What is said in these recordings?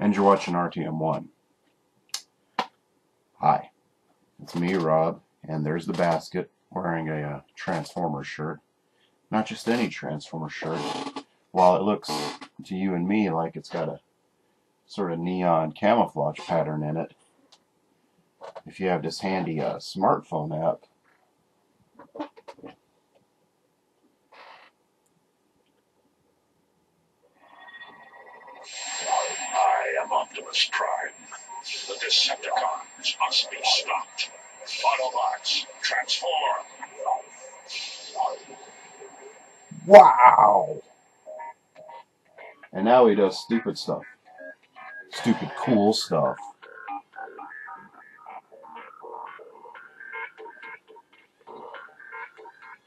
and you're watching RTM1. Hi, it's me, Rob, and there's the basket wearing a Transformers shirt. Not just any Transformers shirt. While it looks to you and me like it's got a sort of neon camouflage pattern in it, if you have this handy smartphone app, I am Optimus Prime. The Decepticons must be stopped. Autobots, transform! wow! And now he does stupid stuff. Stupid cool stuff.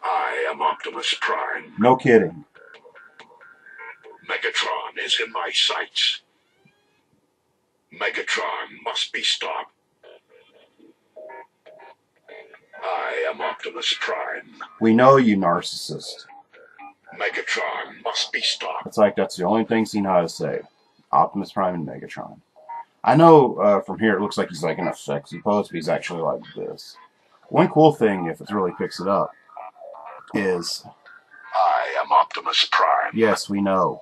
I am Optimus Prime. No kidding. Megatron is in my sights. Megatron must be stopped. I am Optimus Prime. We know you, narcissist. Megatron must be stopped. It's like that's the only thing he knows how to say. Optimus Prime and Megatron. I know from here it looks like he's like in a sexy pose, but he's actually like this. One cool thing, if it really picks it up, is... I am Optimus Prime. Yes, we know.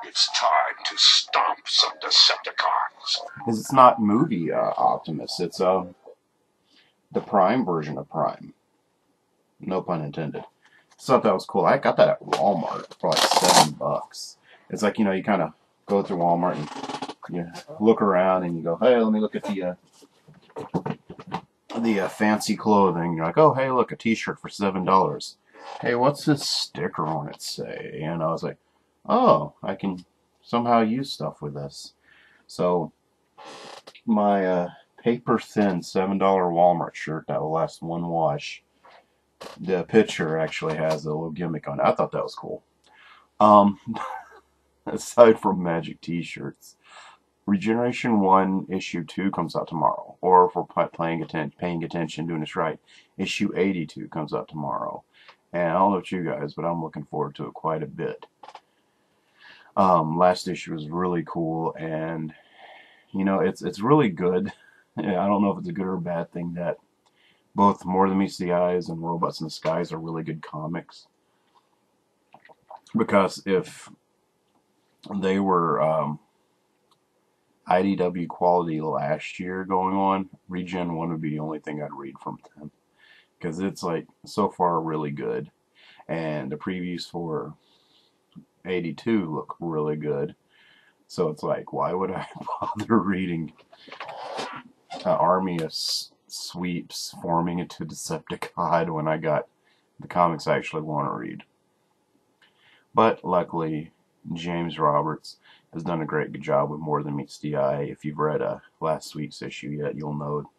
It's time to stomp some Decepticons. Because it's not movie Optimus, it's the Prime version of Prime. No pun intended. So I thought that was cool. I got that at Walmart for like $7. It's like, you know, you kind of go through Walmart and you look around and you go, hey, let me look at the fancy clothing. You're like, oh, hey, look, a t-shirt for $7. Hey, what's this sticker on it say? And I was like, oh, I can somehow use stuff with this. So my paper-thin $7 Walmart shirt that will last one wash, the picture actually has a little gimmick on it. I thought that was cool. Aside from magic t-shirts, Regeneration 1 issue 2 comes out tomorrow. Or if we're paying attention, doing this right, issue 82 comes out tomorrow. And I don't know about you guys, but I'm looking forward to it quite a bit. Last issue was really cool, and you know, it's really good. I don't know if it's a good or a bad thing that both More Than Meets the Eyes and Robots in the Skies are really good comics. Because if they were IDW quality last year going on, Regen 1 would be the only thing I'd read from them. Because it's like, so far, really good. And the previews for 82 look really good. So it's like, why would I bother reading an army of sweeps forming into Decepticon when I got the comics I actually want to read? But luckily, James Roberts has done a great job with More Than Meets the Eye. If you've read last week's issue yet, you'll know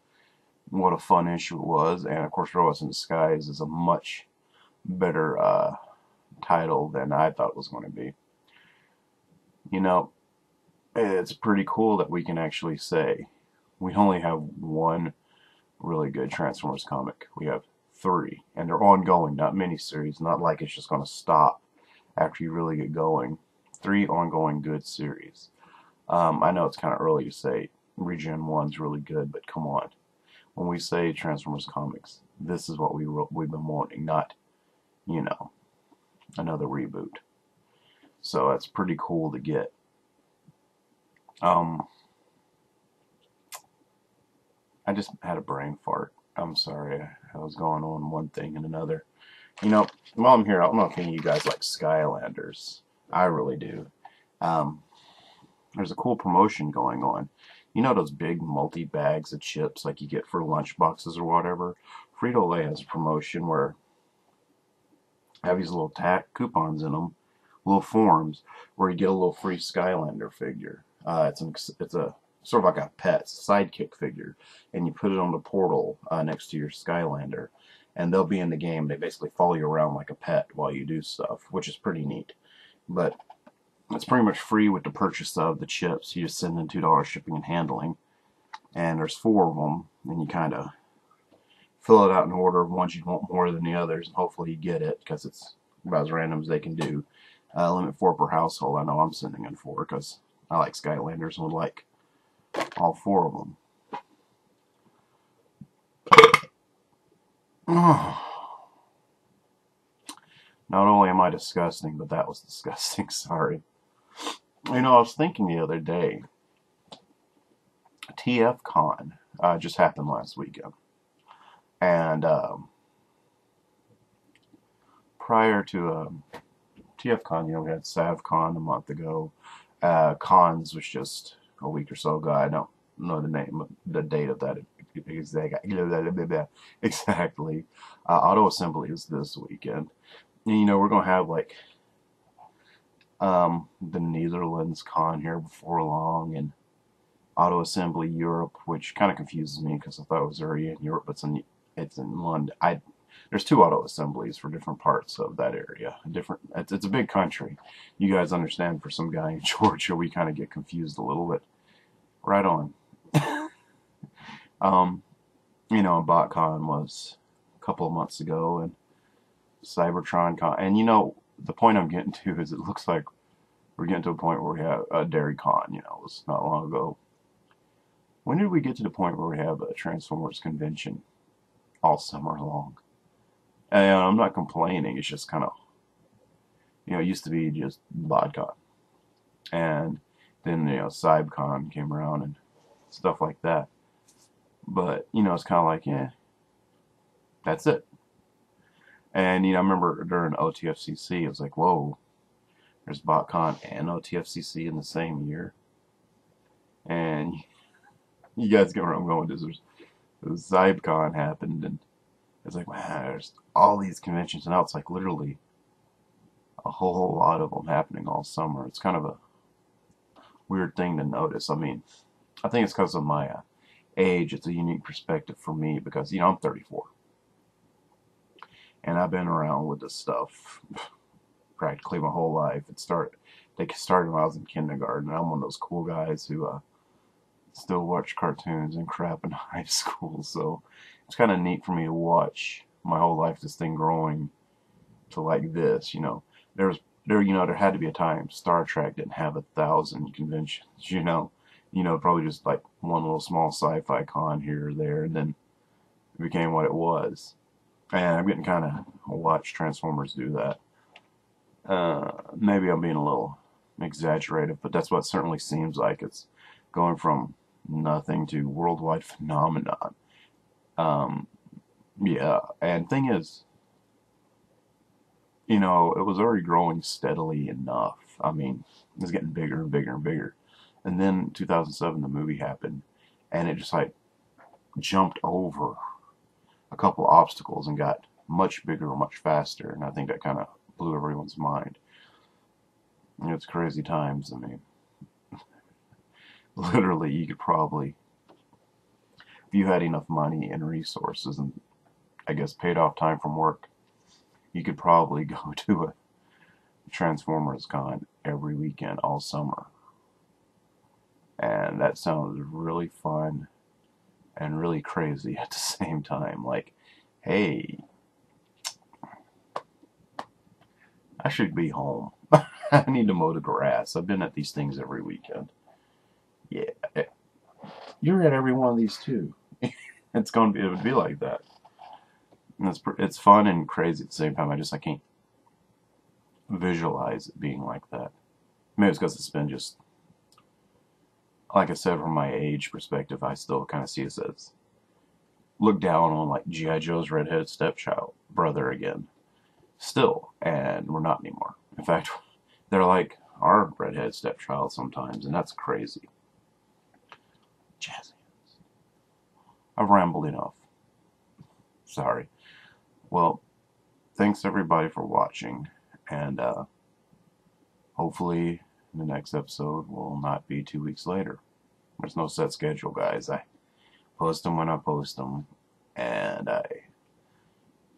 what a fun issue it was. And of course, Robots in the Skies is a much better title than I thought it was going to be. You know, it's pretty cool that we can actually say we only have one really good Transformers comic. We have 3, and they're ongoing, not miniseries, not like it's just going to stop after you really get going. 3 ongoing good series. I know it's kind of early to say Regen 1's really good, but come on. When we say Transformers comics, this is what we've been wanting, not, you know, another reboot. So that's pretty cool to get. I just had a brain fart. I'm sorry. I was going on one thing and another. You know, while I'm here, I don't know if any of you guys like Skylanders. I really do. There's a cool promotion going on. You know those big multi-bags of chips like you get for lunch boxes or whatever? Frito-Lay has a promotion where I have these little tack coupons in them, little forms, where you get a little free Skylander figure. It's a sort of like a pet sidekick figure, and you put it on the portal next to your Skylander, and they'll be in the game. They basically follow you around like a pet while you do stuff, which is pretty neat. But it's pretty much free with the purchase of the chips. You just send in $2 shipping and handling, and there's 4 of them, and you kind of fill it out in order of ones you want more than the others, and hopefully you get it, because it's about as random as they can do. Limit 4 per household. I know I'm sending in 4 because I like Skylanders and would like all 4 of them. Not only am I disgusting, but that was disgusting. Sorry. You know, I was thinking the other day, TFCon just happened last weekend. And prior to TFCon, you know, we had SavCon a month ago. Cons was just a week or so ago. I don't know the date of that exactly. Auto Assembly is this weekend. And, you know, we're going to have like the Netherlands con here before long, and Auto Assembly Europe, which kind of confuses me because I thought it was already in Europe, but it's in London. There's 2 auto assemblies for different parts of that area. It's a big country. You guys understand, for some guy in Georgia, we kind of get confused a little bit. Right on. You know, BotCon was a couple of months ago, and Cybertron con. And you know, the point I'm getting to is it looks like we're getting to a point where we have a Dairy Con. You know, it was not long ago. When did we get to the point where we have a Transformers convention all summer long? And I'm not complaining. It's just kind of, you know, it used to be just BotCon. And then, you know, CybCon came around and stuff like that. But, you know, it's kind of like, yeah, that's it. And, you know, I remember during OTFCC, it was like, whoa, there's BotCon and OTFCC in the same year. And you guys get where I'm going. CybCon happened, and it's like, man, there's all these conventions, and now it's like literally a whole lot of them happening all summer. It's kind of a weird thing to notice. I mean, I think it's because of my age. It's a unique perspective for me because, you know, I'm 34. And I've been around with this stuff practically my whole life. They started when I was in kindergarten. I'm one of those cool guys who still watch cartoons and crap in high school. So it's kind of neat for me to watch my whole life this thing growing to like this. You know, there had to be a time Star Trek didn't have 1,000 conventions. You know, probably just like one little small sci-fi con here or there, and then it became what it was. And I'm getting kind of watch Transformers do that. Maybe I'm being a little exaggerative, but that's what it certainly seems like. It's going from nothing to worldwide phenomenon. Yeah, and thing is, you know, it was already growing steadily enough. I mean, it was getting bigger and bigger and bigger. And then 2007, the movie happened, and it just like jumped over a couple obstacles and got much bigger, much faster. And I think that kind of blew everyone's mind. You know, it's crazy times. I mean, literally, you could probably, if you had enough money and resources and, I guess, paid off time from work, you could probably go to a Transformers con every weekend all summer. And that sounds really fun and really crazy at the same time. Like, hey, I should be home. I need to mow the grass. I've been at these things every weekend. Yeah, you're at every one of these too. It would be like that. And it's fun and crazy at the same time. I can't visualize it being like that. Maybe it's because it's been just, like I said, from my age perspective, I still kind of see it as look down on like G.I. Joe's redheaded stepchild brother again. Still, and we're not anymore. In fact, they're like our redheaded stepchild sometimes, and that's crazy. Jazzy. I've rambled enough. Sorry. Well, thanks everybody for watching, and hopefully the next episode will not be 2 weeks later. There's no set schedule, guys. I post them when I post them, and I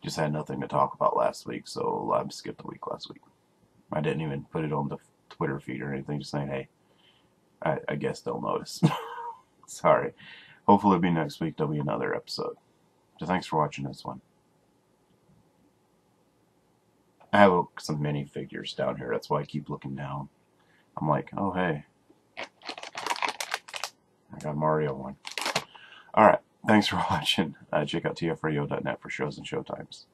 just had nothing to talk about last week, so I skipped a week last week. I didn't even put it on the Twitter feed or anything, just saying, hey, I guess they'll notice. Sorry. Hopefully it'll be next week. There'll be another episode. So thanks for watching this one. I have some minifigures down here. That's why I keep looking down. I'm like, oh, hey. I got a Mario one. Alright, thanks for watching. Check out tfradio.net for shows and showtimes.